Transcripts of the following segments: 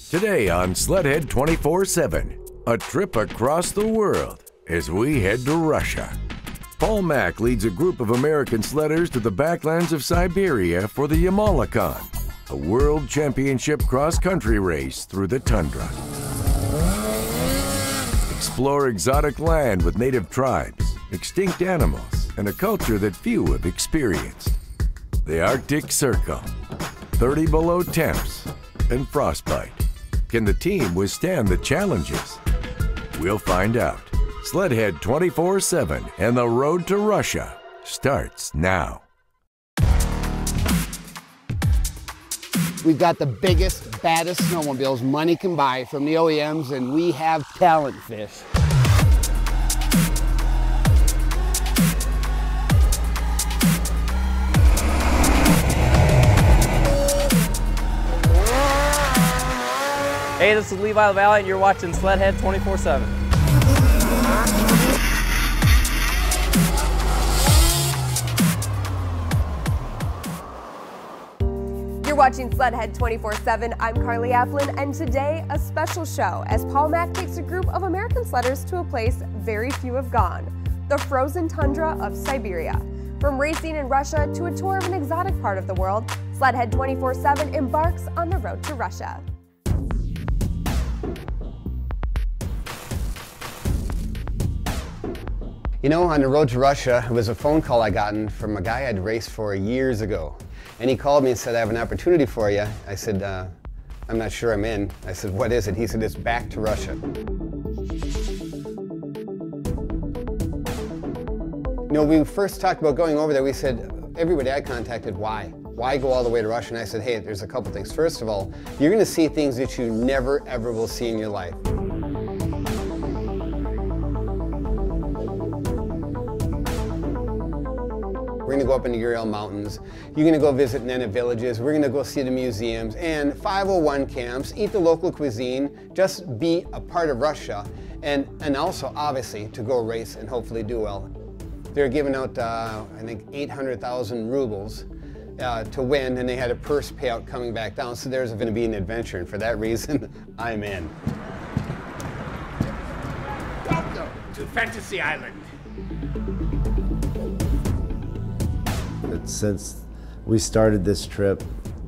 Today on Sledhead 24/7, a trip across the world as we head to Russia. Paul Mack leads a group of American sledders to the backlands of Siberia for the Yamalkan, a world championship cross-country race through the tundra. Explore exotic land with native tribes, extinct animals, and a culture that few have experienced. The Arctic Circle, 30 below temps, and frostbite. Can the team withstand the challenges? We'll find out. Sledhead 24/7 and the road to Russia starts now. We've got the biggest, baddest snowmobiles money can buy from the OEMs, and we have talent fish. Hey, this is Levi Valley, and you're watching Sledhead 24/7. You're watching Sledhead 24/7. I'm Carly Applin, and today a special show as Paul Mack takes a group of American sledders to a place very few have gone, the frozen tundra of Siberia. From racing in Russia to a tour of an exotic part of the world, Sledhead 24/7 embarks on the road to Russia. You know, on the road to Russia, it was a phone call I gotten from a guy I'd raced for years ago. And he called me and said, "I have an opportunity for you." I said, "I'm not sure I'm in." I said, "What is it?" He said, "It's back to Russia." You know, we first talked about going over there. We said, everybody I contacted, why? Why go all the way to Russia? And I said, hey, there's a couple things. First of all, you're going to see things that you never, ever will see in your life. We're going to go up in the Ural Mountains. You're going to go visit Nena villages. We're going to go see the museums and 501 camps, eat the local cuisine, just be a part of Russia, and also, obviously, to go race and hopefully do well. They're giving out, I think, 800,000 rubles to win, and they had a purse payout coming back down, so there's going to be an adventure, and for that reason, I'm in. Welcome to Fantasy Island. Since we started this trip,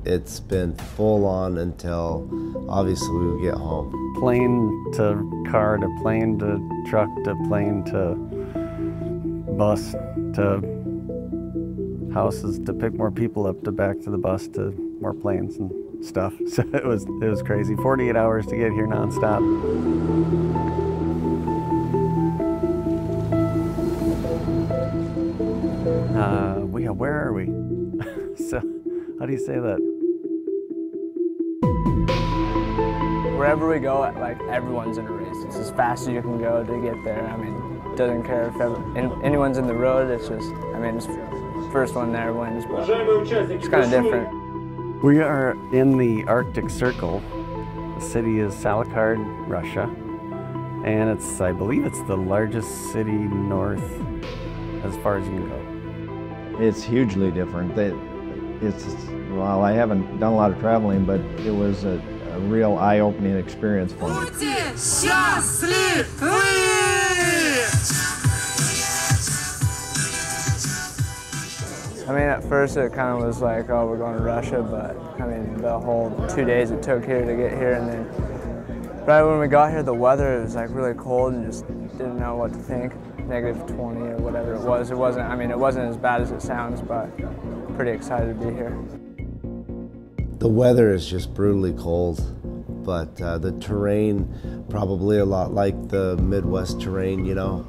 it's been full on until obviously we get home. Plane to car to plane to truck to plane to bus to houses to pick more people up to back to the bus to more planes and stuff. So it was crazy. 48 hours to get here nonstop. Where are we? So, how do you say that? Wherever we go, like, everyone's in a race. It's as fast as you can go to get there. I mean, doesn't care if anyone's in the road. It's just, I mean, it's first one there wins, but it's kind of different. We are in the Arctic Circle. The city is Sledhead, Russia, and I believe it's the largest city north as far as you can go. It's hugely different. Well, I haven't done a lot of traveling, but it was a real eye-opening experience for me. I mean, at first it kind of was like, oh, we're going to Russia, but I mean, the whole 2 days it took here to get here, and then right when we got here, the weather, it was like really cold and just didn't know what to think. -20 or whatever it was. It wasn't as bad as it sounds, but pretty excited to be here. The weather is just brutally cold, but the terrain probably a lot like the Midwest terrain, you know.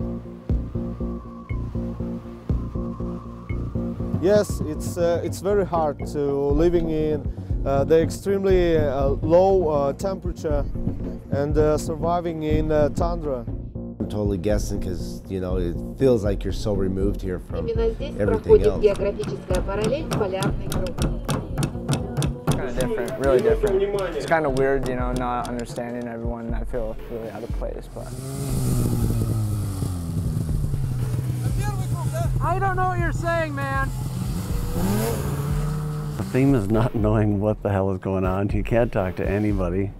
Yes, it's very hard to living in the extremely low temperature and surviving in tundra. I'm totally guessing because, you know, it feels like you're so removed here from everything else. Kind of different, really different. It's kind of weird, you know, not understanding everyone. I feel really out of place, but. I don't know what you're saying, man. The theme is not knowing what the hell is going on. You can't talk to anybody.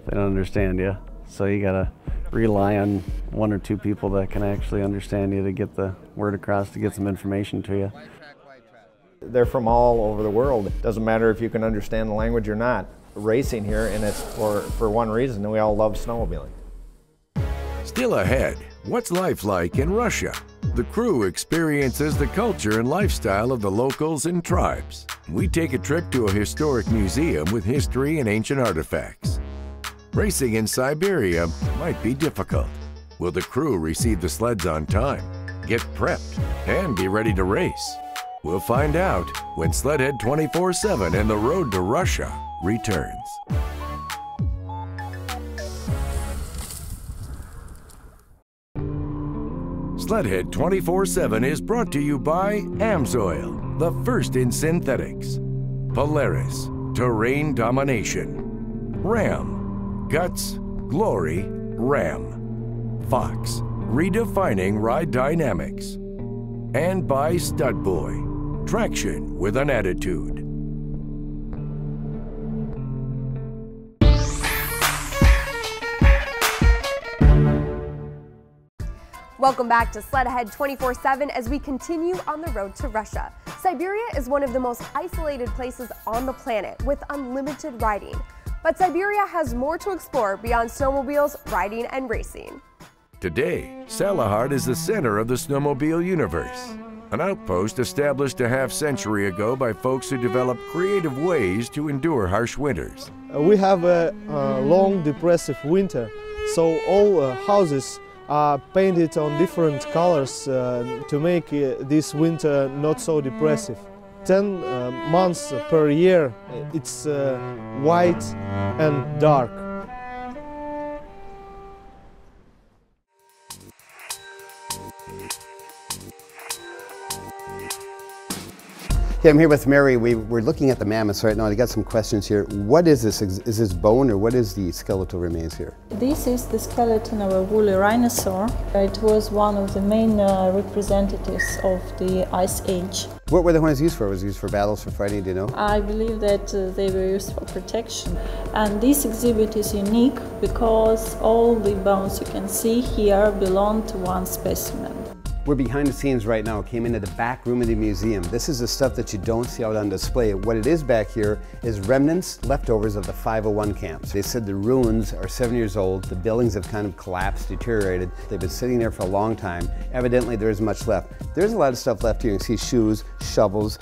They don't understand you. So you gotta rely on one or two people that can actually understand you to get the word across, to get some information to you. They're from all over the world. It doesn't matter if you can understand the language or not. Racing here, and it's for one reason, and we all love snowmobiling. Still ahead, what's life like in Russia? The crew experiences the culture and lifestyle of the locals and tribes. We take a trip to a historic museum with history and ancient artifacts. Racing in Siberia might be difficult. Will the crew receive the sleds on time, get prepped, and be ready to race? We'll find out when Sledhead 24/7 and the road to Russia returns. Sledhead 24/7 is brought to you by AMSOIL, the first in synthetics. Polaris, terrain domination. Ram, guts, glory, Ram. Fox, redefining ride dynamics. And by Stud Boy, traction with an attitude. Welcome back to Sledhead 24/7 as we continue on the road to Russia. Siberia is one of the most isolated places on the planet with unlimited riding. But Siberia has more to explore beyond snowmobiles, riding, and racing. Today, Sledhead is the center of the snowmobile universe. An outpost established a half-century ago by folks who developed creative ways to endure harsh winters. We have a long depressive winter, so all houses are painted on different colors to make this winter not so depressive. 10 months per year it's white and dark. Yeah, I'm here with Mary. We're looking at the mammoths right now. I got some questions here. What is this? Is this bone or what is the skeletal remains here? This is the skeleton of a woolly rhinoceros. It was one of the main representatives of the Ice Age. What were the horns used for? Was it used for battles, for fighting, do you know? I believe that they were used for protection. And this exhibit is unique because all the bones you can see here belong to one specimen. We're behind the scenes right now. Came into the back room of the museum. This is the stuff that you don't see out on display. What it is back here is remnants, leftovers of the 501 camps. They said the ruins are 7 years old. The buildings have kind of collapsed, deteriorated. They've been sitting there for a long time. Evidently there isn't much left. There's a lot of stuff left here. You can see shoes, shovels,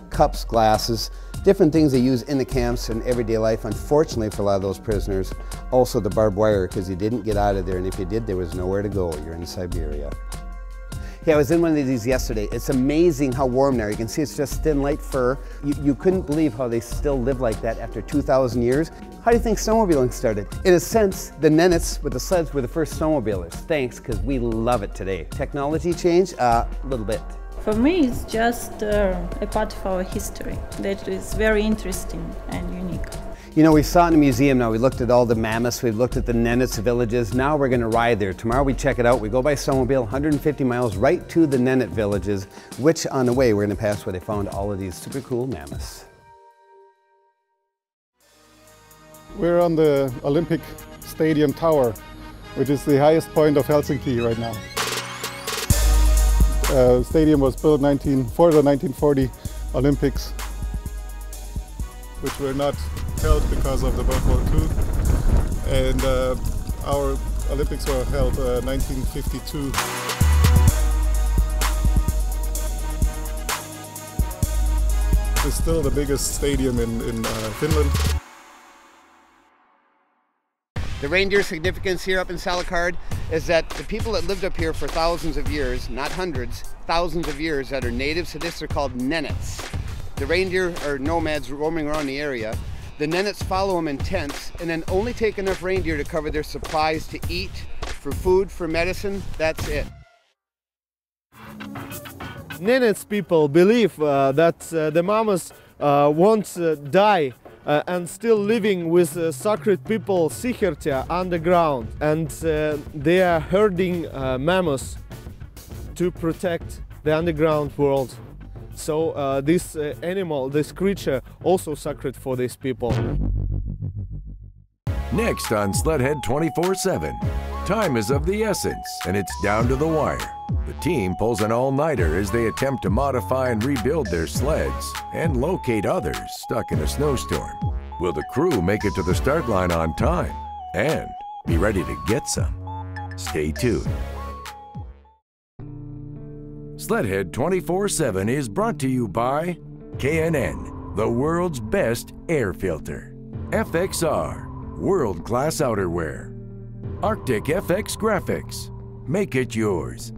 cups, glasses, different things they use in the camps in everyday life. Unfortunately for a lot of those prisoners, also the barbed wire, because you didn't get out of there, and if you did, there was nowhere to go. You're in Siberia. Yeah, I was in one of these yesterday. It's amazing how warm there. You can see it's just thin, light fur. You couldn't believe how they still live like that after 2,000 years. How do you think snowmobiling started? In a sense, the Nenets with the sleds were the first snowmobilers. Thanks, because we love it today. Technology changed a little bit. For me, it's just a part of our history that is very interesting and unique. You know, we saw it in the museum now. We looked at all the mammoths, we've looked at the Nenets villages. Now we're going to ride there. Tomorrow we check it out. We go by snowmobile, 150 miles right to the Nenet villages, which on the way we're going to pass where they found all of these super cool mammoths. We're on the Olympic Stadium Tower, which is the highest point of Helsinki right now. The stadium was built for the 1940 Olympics, which were not held because of the World War II. And our Olympics were held 1952. It's still the biggest stadium in Finland. The reindeer significance here up in Sledhead is that the people that lived up here for thousands of years, not hundreds, thousands of years that are natives to this are called Nenets. The reindeer are nomads roaming around the area. The Nenets follow them in tents and then only take enough reindeer to cover their supplies to eat, for food, for medicine. That's it. Nenets people believe that the mammoths won't die and still living with sacred people Sihertia underground, and they are herding mammoths to protect the underground world. So this animal, this creature, also sacred for these people. Next on Sledhead 24/7, time is of the essence and it's down to the wire. The team pulls an all-nighter as they attempt to modify and rebuild their sleds and locate others stuck in a snowstorm. Will the crew make it to the start line on time and be ready to get some? Stay tuned. Sledhead 24/7 is brought to you by K&N, the world's best air filter. FXR, world-class outerwear. Arctic FX Graphics, make it yours.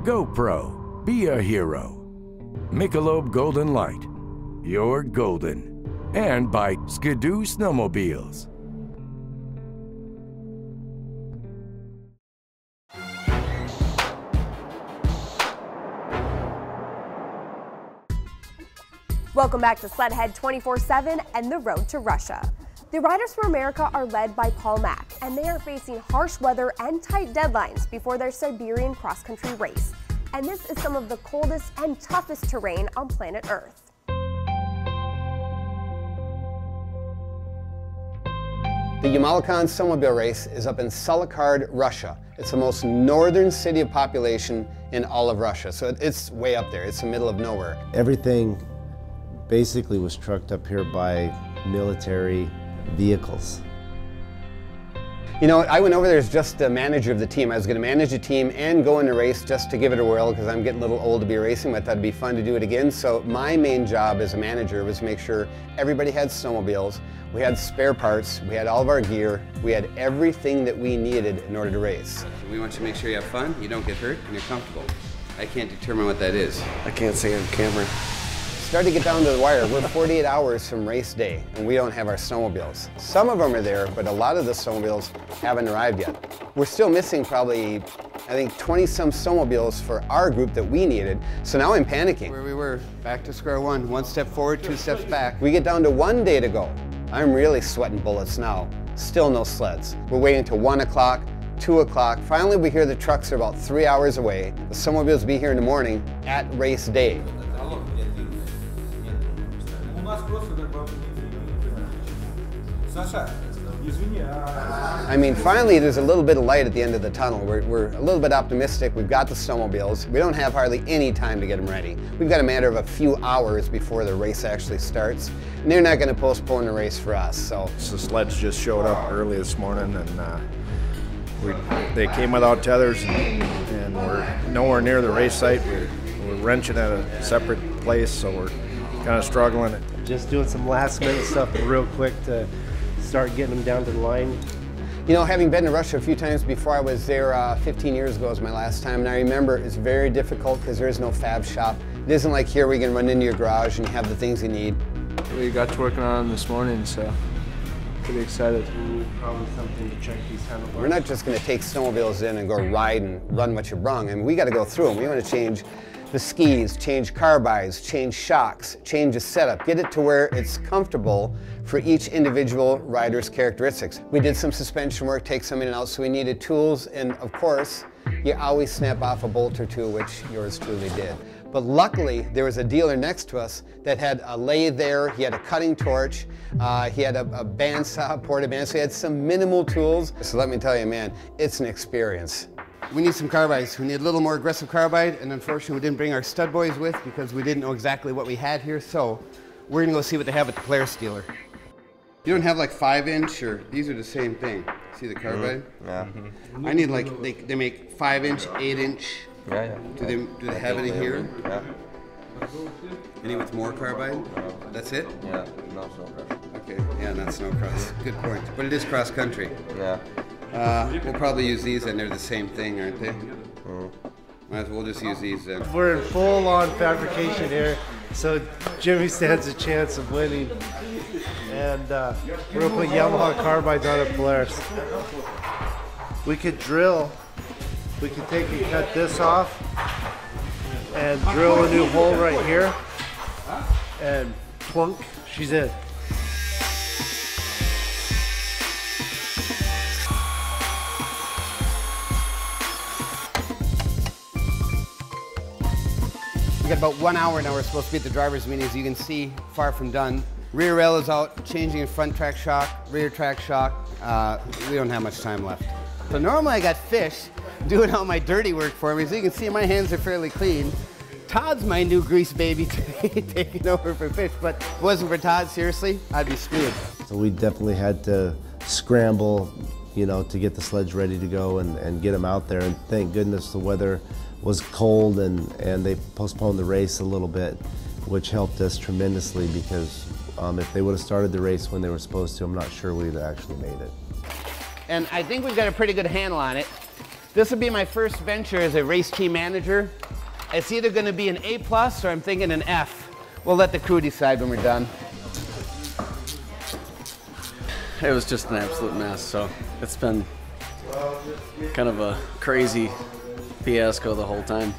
GoPro, be a hero. Michelob Golden Light, you're golden. And by Skidoo Snowmobiles. Welcome back to Sledhead 24/7 and the road to Russia. The Riders for America are led by Paul Mack, and they are facing harsh weather and tight deadlines before their Siberian cross-country race. And this is some of the coldest and toughest terrain on planet Earth. The Yamalkan Snowmobile race is up in Sledhead, Russia. It's the most northern city of population in all of Russia, so it's way up there. It's the middle of nowhere. Everything basically was trucked up here by military vehicles. You know, I went over there as just the manager of the team. I was going to manage the team and go in a race just to give it a whirl because I'm getting a little old to be racing, but I thought it'd be fun to do it again. So my main job as a manager was to make sure everybody had snowmobiles, we had spare parts, we had all of our gear, we had everything that we needed in order to race. We want you to make sure you have fun, you don't get hurt, and you're comfortable. I can't determine what that is. I can't see on camera. Started to get down to the wire. We're 48 hours from race day, and we don't have our snowmobiles. Some of them are there, but a lot of the snowmobiles haven't arrived yet. We're still missing probably, I think, 20-some snowmobiles for our group that we needed, so now I'm panicking. Where we were, back to square one. One step forward, two steps back. We get down to 1 day to go. I'm really sweating bullets now. Still no sleds. We're waiting till 1 o'clock, 2 o'clock. Finally, we hear the trucks are about 3 hours away. The snowmobiles will be here in the morning at race day. I mean, finally, there's a little bit of light at the end of the tunnel. We're a little bit optimistic. We've got the snowmobiles. We don't have hardly any time to get them ready. We've got a matter of a few hours before the race actually starts. And they're not going to postpone the race for us, so. The sleds just showed up early this morning, and they came without tethers, and we're nowhere near the race site. We're wrenching at a separate place, so we're kind of struggling. Just doing some last minute stuff real quick to start getting them down to the line. You know, having been to Russia a few times before, I was there 15 years ago was my last time, and I remember it's very difficult because there is no fab shop. It isn't like here where you can run into your garage and you have the things you need. We got to working on them this morning, so pretty excited. Probably something to check these handlebars. We're not just going to take snowmobiles in and go ride and run what you brung. I mean, we got to go through them. We want to change the skis, change carbides, change shocks, change the setup, get it to where it's comfortable for each individual rider's characteristics. We did some suspension work, take some in and out, so we needed tools, and of course, you always snap off a bolt or two, which yours truly did. But luckily, there was a dealer next to us that had a lathe there, he had a cutting torch, he had a bandsaw, porta band, so he had some minimal tools. So let me tell you, man, it's an experience. We need some carbides. We need a little more aggressive carbide, and unfortunately we didn't bring our stud boys with because we didn't know exactly what we had here, so we're gonna go see what they have at the Polaris dealer. You don't have like 5-inch, or these are the same thing. See the carbide? Yeah. I need like, they make 5-inch, 8-inch. Yeah. Do they have any here? Yeah. Any with more carbide? That's it? Yeah, not snowcross. Okay, yeah, not snowcross. Good point. But it is cross country. Yeah. We'll probably use these, and they're the same thing, aren't they? Might as well just use these then. We're in full-on fabrication here, so Jimmy stands a chance of winning. And we're gonna put Yamaha carbides on a Polaris. We could drill. We could take and cut this off and drill a new hole right here, and plunk, she's in. We got about 1 hour now. We're supposed to be at the driver's meeting. As you can see, far from done. Rear rail is out, changing a front track shock, rear track shock. we don't have much time left. So normally I got fish doing all my dirty work for me. So you can see my hands are fairly clean. Todd's my new grease baby today, taking over for fish. But if it wasn't for Todd, seriously, I'd be screwed. So we definitely had to scramble, you know, to get the sleds ready to go and get them out there. And thank goodness the weather was cold and they postponed the race a little bit, which helped us tremendously because if they would have started the race when they were supposed to, I'm not sure we'd have actually made it. And I think we've got a pretty good handle on it. This will be my first venture as a race team manager. It's either going to be an A+ or I'm thinking an F. We'll let the crew decide when we're done. It was just an absolute mess, so it's been kind of a crazy fiasco the whole time.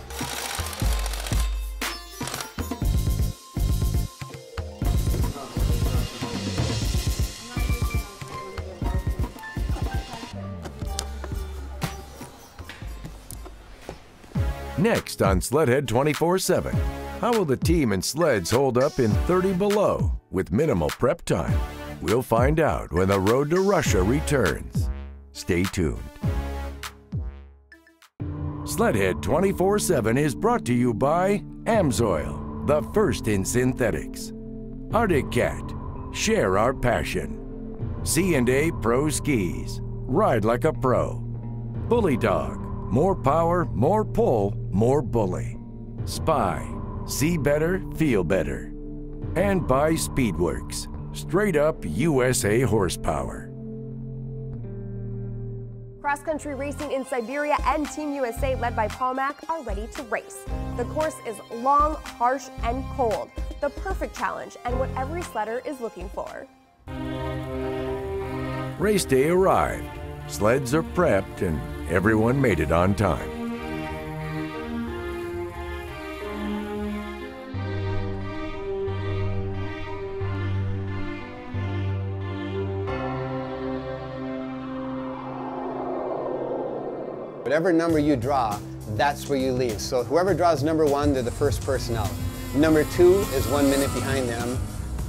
Next on Sledhead 24/7, how will the team and sleds hold up in 30 below with minimal prep time? We'll find out when the road to Russia returns. Stay tuned. Sledhead 24/7 is brought to you by Amsoil, the first in synthetics. Arctic Cat, share our passion. C&A Pro Skis, ride like a pro. Bully Dog, more power, more pull, more bully. Spy, see better, feel better. And by Speedworks, straight up USA horsepower. Cross-country racing in Siberia and Team USA, led by Paul Mack, are ready to race. The course is long, harsh, and cold. The perfect challenge and what every sledder is looking for. Race day arrived. Sleds are prepped and everyone made it on time. Whatever number you draw, that's where you leave. So whoever draws number 1, they're the first person out. Number 2 is 1 minute behind them.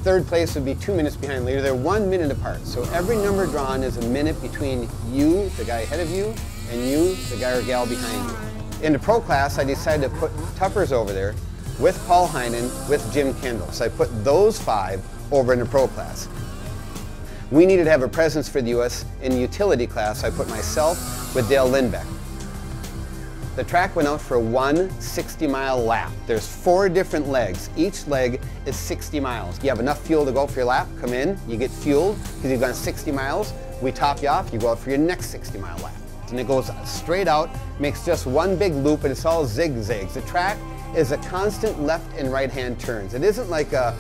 Third place would be 2 minutes behind leader. They're 1 minute apart. So every number drawn is a minute between you, the guy ahead of you, and you, the guy or gal behind you. In the pro class, I decided to put Tuppers over there with Paul Heinen, with Jim Kendall. So I put those 5 over in the pro class. We needed to have a presence for the U.S. in the utility class, so I put myself with Dale Lindbeck. The track went out for one 60-mile lap. There's 4 different legs. Each leg is 60 miles. You have enough fuel to go for your lap, come in, you get fueled because you've gone 60 miles. We top you off, you go out for your next 60-mile lap. And it goes straight out, makes just one big loop, and it's all zigzags. The track is a constant left and right-hand turns. It isn't like a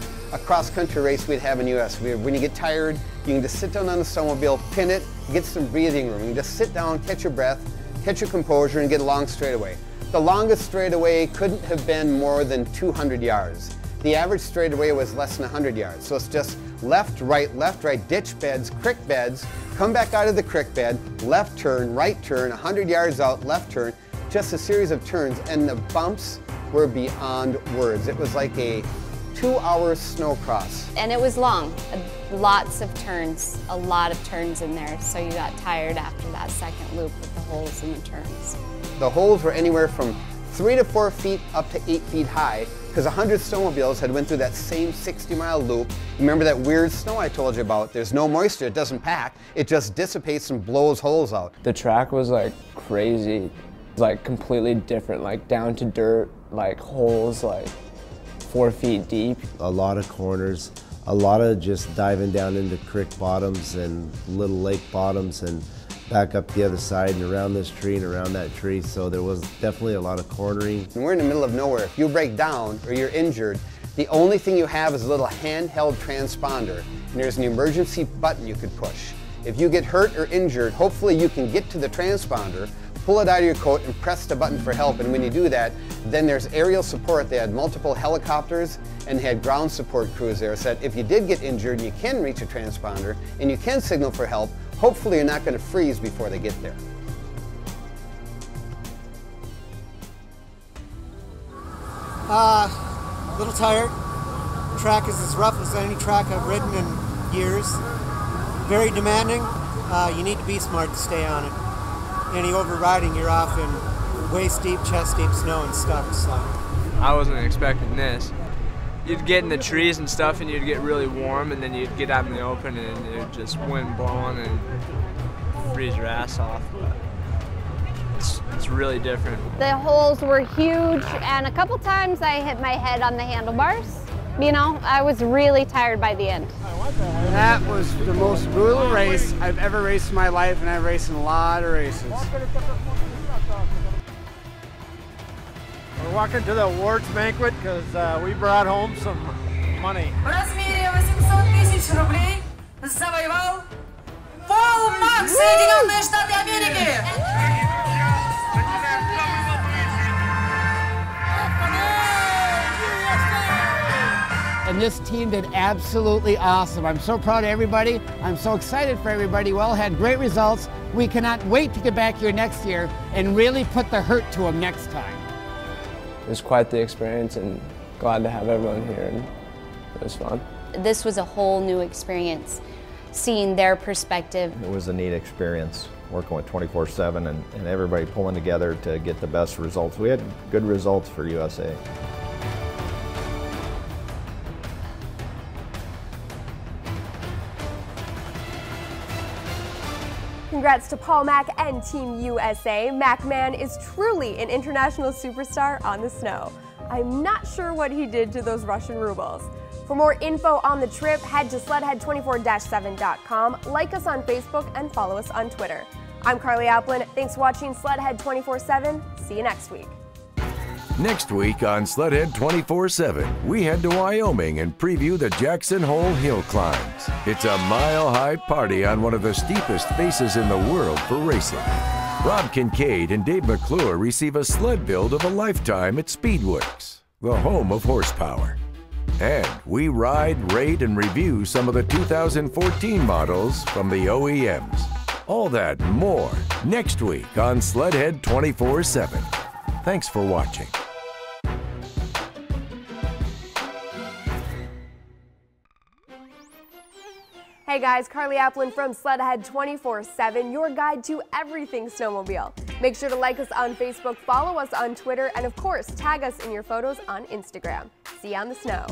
cross-country race we'd have in the U.S. When you get tired, you can just sit down on the snowmobile, pin it, get some breathing room. You can just sit down, catch your breath, catch your composure, and get a long straightaway. The longest straightaway couldn't have been more than 200 yards. The average straightaway was less than 100 yards. So it's just left, right, ditch beds, creek beds, come back out of the creek bed, left turn, right turn, 100 yards out, left turn, just a series of turns, and the bumps were beyond words. It was like a 2-hour snow cross. And it was long, lots of turns, a lot of turns in there, so you got tired after that second loop with the holes in the turns. The holes were anywhere from 3 to 4 feet up to 8 feet high, because 100 snowmobiles had went through that same 60-mile loop. Remember that weird snow I told you about? There's no moisture, it doesn't pack, it just dissipates and blows holes out. The track was like crazy, like completely different, like down to dirt, like holes like 4 feet deep. A lot of corners, a lot of just diving down into creek bottoms and little lake bottoms and back up the other side and around this tree and around that tree. So there was definitely a lot of cornering. And we're in the middle of nowhere. If you break down or you're injured, the only thing you have is a little handheld transponder. And there's an emergency button you could push. If you get hurt or injured, hopefully you can get to the transponder, pull it out of your coat and press the button for help. And when you do that, then there's aerial support. They had multiple helicopters and had ground support crews there. So that if you did get injured and you can reach a transponder and you can signal for help, hopefully you're not going to freeze before they get there. A little tired. The track is as rough as any track I've ridden in years. Very demanding. you need to be smart to stay on it. Any overriding, you're off in waist deep, chest deep snow and stuck. So I wasn't expecting this. You'd get in the trees and stuff and you'd get really warm, and then you'd get out in the open and it'd just wind blowing and freeze your ass off. But it's really different. The holes were huge, and a couple times I hit my head on the handlebars. You know, I was really tired by the end. That was the most brutal race I've ever raced in my life, and I've raced in a lot of races. We're walking to the awards banquet because we brought home some money. В размере 800 000 рублей завоевал Paul Mack, Соединенные Штаты Америки. And this team did absolutely awesome. I'm so proud of everybody. I'm so excited for everybody. We all had great results. We cannot wait to get back here next year and really put the hurt to them next time. It was quite the experience, and glad to have everyone here, and it was fun. This was a whole new experience, seeing their perspective. It was a neat experience working with 24/7 and everybody pulling together to get the best results. We had good results for USA. Congrats to Paul Mack and Team USA. Mackman is truly an international superstar on the snow. I'm not sure what he did to those Russian rubles. For more info on the trip, head to sledhead24-7.com, like us on Facebook, and follow us on Twitter. I'm Carly Applin. Thanks for watching Sledhead 24/7. See you next week. Next week on Sledhead 24/7, we head to Wyoming and preview the Jackson Hole Hill climbs. It's a mile-high party on one of the steepest faces in the world for racing. Rob Kincaid and Dave McClure receive a sled build of a lifetime at Speedworks, the home of horsepower. And we ride, rate, and review some of the 2014 models from the OEMs. All that and more next week on Sledhead 24/7. Thanks for watching. Hey guys, Carly Applin from Sledhead 24/7, your guide to everything snowmobile. Make sure to like us on Facebook, follow us on Twitter, and of course, tag us in your photos on Instagram. See you on the snow.